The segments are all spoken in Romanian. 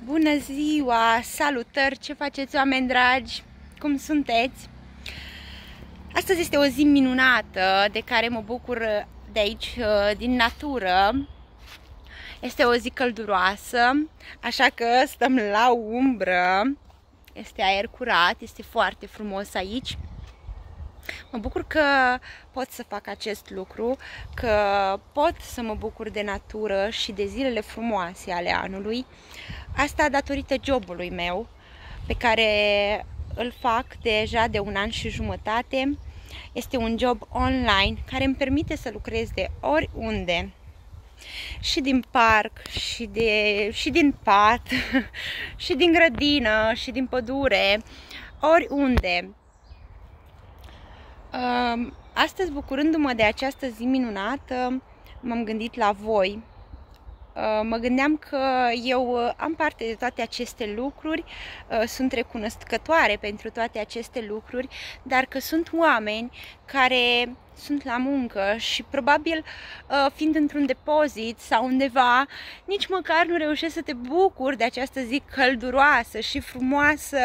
Bună ziua! Salutări! Ce faceți, oameni dragi? Cum sunteți? Astăzi este o zi minunată de care mă bucur de aici, din natură. Este o zi călduroasă, așa că stăm la umbră. Este aer curat, este foarte frumos aici. Mă bucur că pot să fac acest lucru, că pot să mă bucur de natură și de zilele frumoase ale anului. Asta datorită jobului meu, pe care îl fac deja de 1 an și jumătate. Este un job online care îmi permite să lucrez de oriunde. Și din parc, și din pat, și din grădină, și din pădure, oriunde. Astăzi, bucurându-mă de această zi minunată, m-am gândit la voi. Mă gândeam că eu am parte de toate aceste lucruri, sunt recunoscătoare pentru toate aceste lucruri, dar că sunt oameni care sunt la muncă și probabil fiind într-un depozit sau undeva, nici măcar nu reușesc să te bucuri de această zi călduroasă și frumoasă,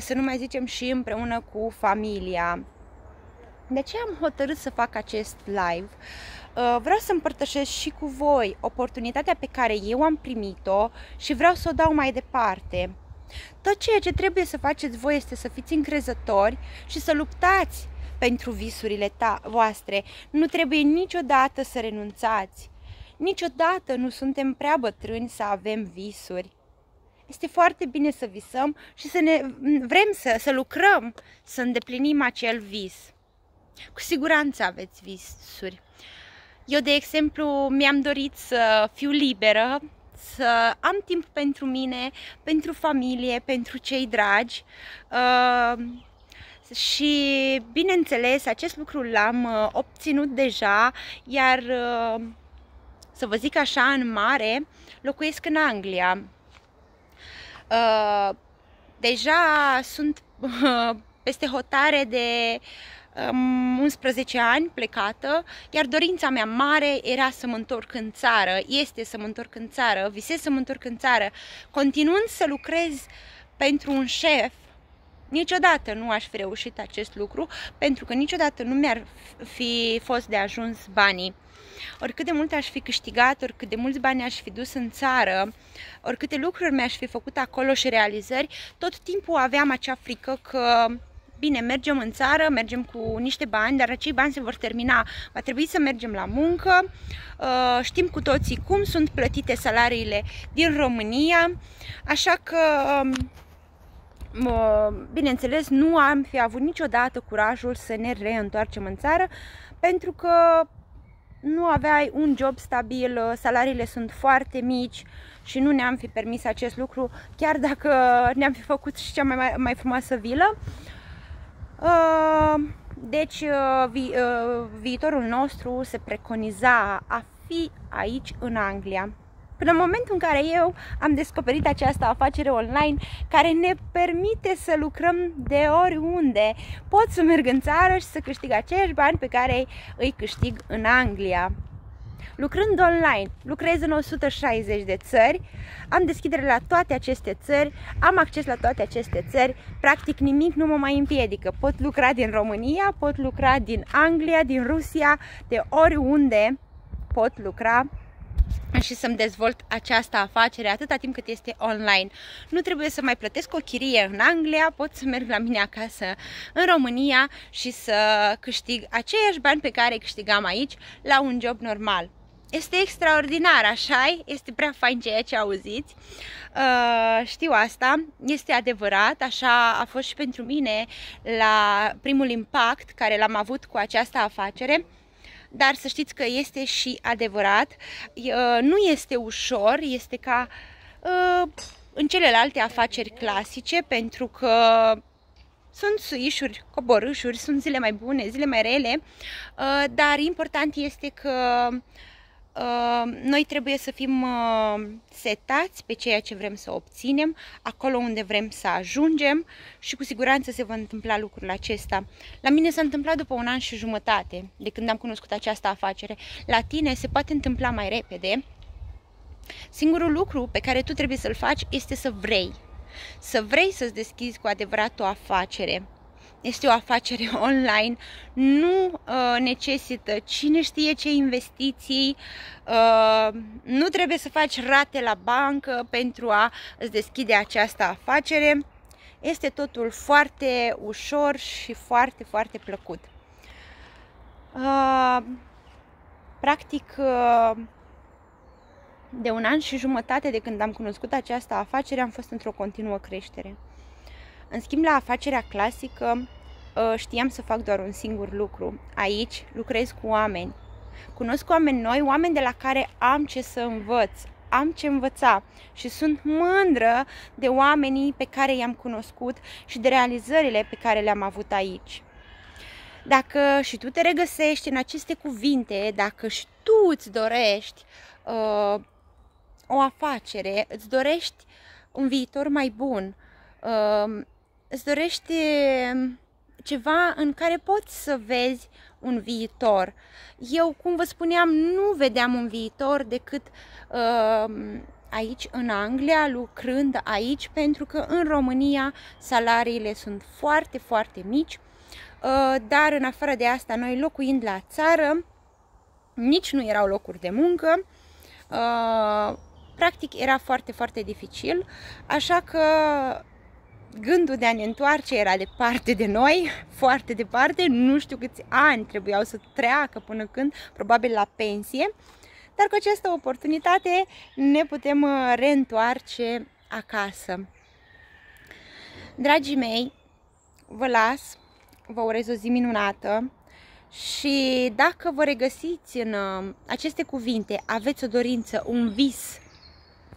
să nu mai zicem și împreună cu familia. De aceea am hotărât să fac acest live. Vreau să împărtășesc și cu voi oportunitatea pe care eu am primit-o și vreau să o dau mai departe. Tot ceea ce trebuie să faceți voi este să fiți încrezători și să luptați pentru visurile voastre. Nu trebuie niciodată să renunțați. Niciodată nu suntem prea bătrâni să avem visuri. Este foarte bine să visăm și vrem să lucrăm, să îndeplinim acel vis. Cu siguranță aveți visuri. Eu, de exemplu, mi-am dorit să fiu liberă, să am timp pentru mine, pentru familie, pentru cei dragi și, bineînțeles, acest lucru l-am obținut deja, iar, să vă zic așa, în mare, locuiesc în Anglia. Deja sunt peste hotare de 11 ani plecată, iar dorința mea mare era să mă întorc în țară, este să mă întorc în țară, visez să mă întorc în țară, continuând să lucrez pentru un șef. Niciodată nu aș fi reușit acest lucru, pentru că niciodată nu mi-ar fi fost de ajuns banii. Oricât de mult aș fi câștigat, oricât de mulți bani aș fi dus în țară, oricâte lucruri mi-aș fi făcut acolo și realizări, tot timpul aveam acea frică că bine, mergem în țară, mergem cu niște bani, dar acei bani se vor termina. Va trebui să mergem la muncă. Știm cu toții cum sunt plătite salariile din România, așa că, bineînțeles, nu am fi avut niciodată curajul să ne reîntoarcem în țară, pentru că nu aveai un job stabil, salariile sunt foarte mici și nu ne-am fi permis acest lucru, chiar dacă ne-am fi făcut și cea mai frumoasă vilă. Deci viitorul nostru se preconiza a fi aici în Anglia. Până în momentul în care eu am descoperit această afacere online care ne permite să lucrăm de oriunde. Pot să merg în țară și să câștig aceiași bani pe care îi câștig în Anglia. Lucrând online, lucrez în 160 de țări, am deschidere la toate aceste țări, am acces la toate aceste țări, practic nimic nu mă mai împiedică. Pot lucra din România, pot lucra din Anglia, din Rusia, de oriunde pot lucra și să-mi dezvolt această afacere atâta timp cât este online. Nu trebuie să mai plătesc o chirie în Anglia, pot să merg la mine acasă în România și să câștig aceiași bani pe care îi câștigam aici la un job normal. Este extraordinar, așa-i? Este prea fain ceea ce auziți. Știu asta, este adevărat, așa a fost și pentru mine la primul impact care l-am avut cu această afacere. Dar să știți că este și adevărat, nu este ușor, este ca în celelalte afaceri clasice, pentru că sunt suișuri, coborâșuri, sunt zile mai bune, zile mai rele, dar important este că noi trebuie să fim setați pe ceea ce vrem să obținem, acolo unde vrem să ajungem și cu siguranță se va întâmpla lucrul acesta. La mine s-a întâmplat după 1 an și jumătate de când am cunoscut această afacere. La tine se poate întâmpla mai repede, Singurul lucru pe care tu trebuie să-l faci este să vrei. Să vrei să-ți deschizi cu adevărat o afacere. Este o afacere online, nu necesită cine știe ce investiții, nu trebuie să faci rate la bancă pentru a îți deschide această afacere. Este totul foarte ușor și foarte, foarte plăcut. Practic, de 1 an și jumătate de când am cunoscut această afacere, am fost într-o continuă creștere. În schimb, la afacerea clasică, știam să fac doar un singur lucru. Aici lucrez cu oameni. Cunosc oameni noi, oameni de la care am ce să învăț, am ce învăța și sunt mândră de oamenii pe care i-am cunoscut și de realizările pe care le-am avut aici. Dacă și tu te regăsești în aceste cuvinte, dacă și tu îți dorești o afacere, îți dorești un viitor mai bun, îți dorești ceva în care poți să vezi un viitor. Eu, cum vă spuneam, nu vedeam un viitor decât aici în Anglia, lucrând aici, pentru că în România salariile sunt foarte, foarte mici, dar în afară de asta, noi locuind la țară, nici nu erau locuri de muncă, practic era foarte, foarte dificil, așa că gândul de a ne întoarce era departe de noi, foarte departe, nu știu câți ani trebuiau să treacă până când, probabil la pensie, dar cu această oportunitate ne putem reîntoarce acasă. Dragii mei, vă las, vă urez o zi minunată și dacă vă regăsiți în aceste cuvinte, aveți o dorință, un vis,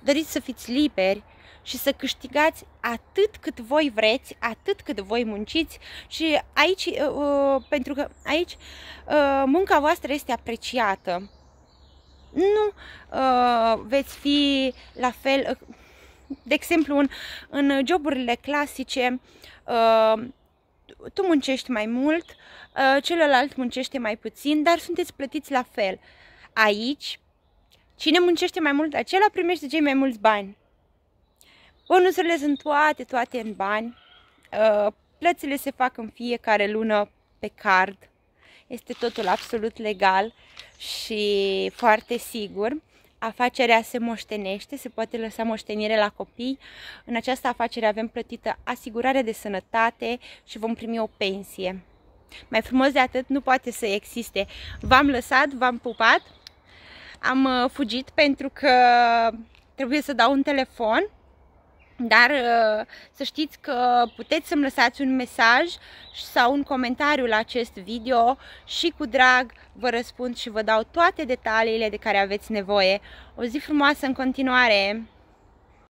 doriți să fiți liberi și să câștigați atât cât voi vreți, atât cât voi munciți și aici, pentru că aici munca voastră este apreciată. Nu veți fi la fel, de exemplu în joburile clasice, tu muncești mai mult, celălalt muncește mai puțin, dar sunteți plătiți la fel. Aici, cine muncește mai mult, acela primește cei mai mulți bani. Bonusurile sunt toate în bani, plățile se fac în fiecare lună pe card, este totul absolut legal și foarte sigur. Afacerea se moștenește, se poate lăsa moștenire la copii. În această afacere avem plătită asigurare de sănătate și vom primi o pensie. Mai frumos de atât nu poate să existe. V-am lăsat, v-am pupat, am fugit pentru că trebuie să dau un telefon. Dar să știți că puteți să-mi lăsați un mesaj sau un comentariu la acest video și cu drag vă răspund și vă dau toate detaliile de care aveți nevoie. O zi frumoasă în continuare!